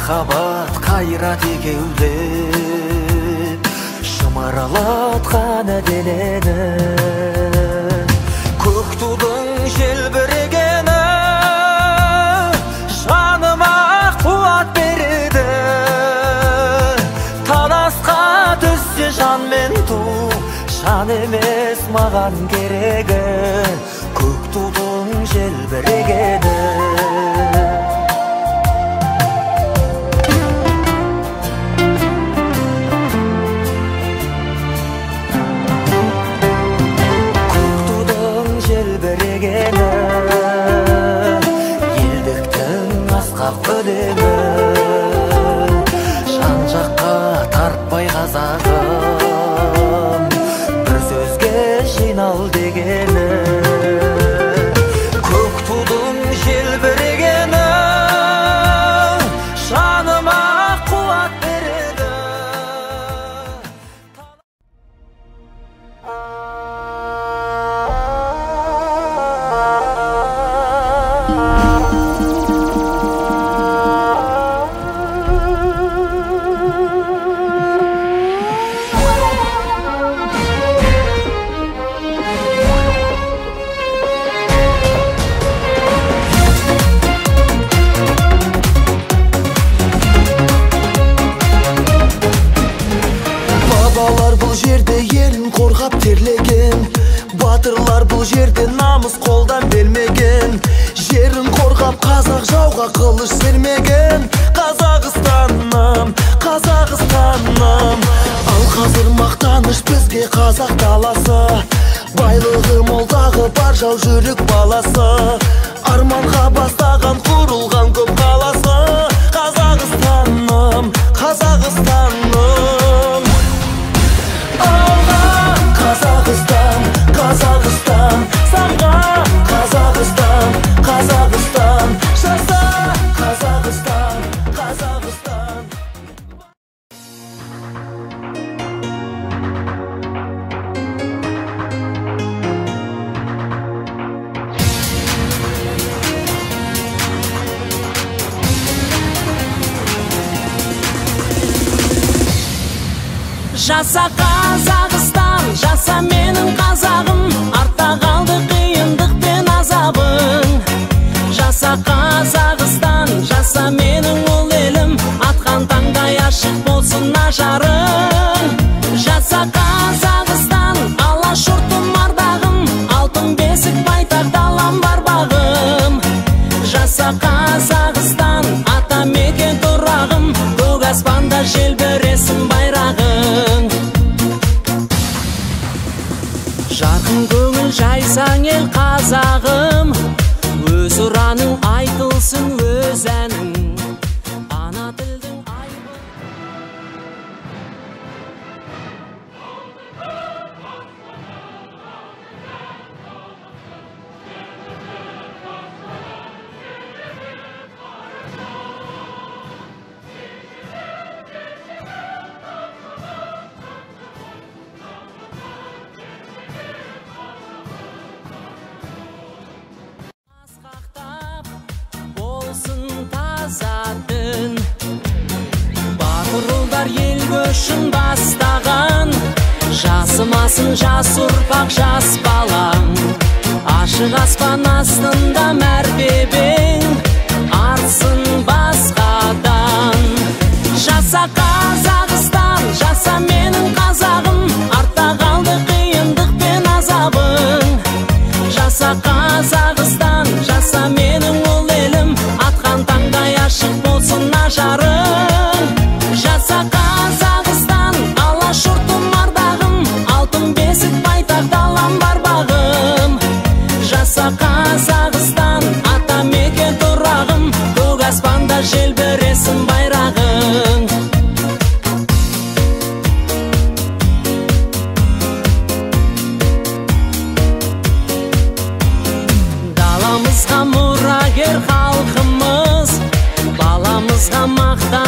махаббат кайрат экеулеп шымаралаткан денени көк тудың желбірегені жаныма қуат береді танасқа түссе жан мен ту жан емес маған керегі көк тудың желбірегені елдіктің асқақ өлеңі жан жаққа тартпай қазағым бір сөзге жинал дегені көк тудың желбірегені жаныма қуат береді. Терлеген батырлар бұл жерде намыс қолдан бермеген жерін қорғап қазақ жауға қылыш сермеген Қазақстаным, Қазақстаным ал қазір мақтаныш бізге қазақ даласы байлығы молдағы бар жау жүрек баласы арманға бастаған құрылған көп қаласы Қазақстаным, Қазақстаным Қазақстан, Қазақстан, самға Қазақстан, Қазақстан, жаса Қазақстан, Қазақстан. Жаса Қазақстан, жаса менің қазағым, артта қалды қиындық пен азабың. Жаса Қазақстан, жаса менің ұл елім, атқан таңдай ашық болсын ажарың. Жаса Қазақстан, алашұртым ардағым, алтын бесік байтақ далам бар бағым. Жаса Қазақстан, ата мекен тұрағым, көк аспанда желбіресін байрағың. Жарқын көңіл жайсаң ел қазағым, өз ұраның айтылсын өз әнің. Ана тілдің айбы батырлар ел көшін бастаған жасымасын жас ұрпақ жас балаң ашық аспан астында мәртебең артсын басқадан. Жаса Қазақстан, жаса менің қазағым, артта қалды қиындық пен азабың. Жаса Қазақстан, жаса менің ұл елім, атқан таңдай ашық болсын ажарың. Жаса Қазақстан, алашұртым ардағым, алтын бесік байтақ далам бар бағым. Жаса Қазақстан, ата мекен тұрағым, көк аспанда желбіресін байрағың. Даламызға мұрагер халқымыз, баламызға мақтан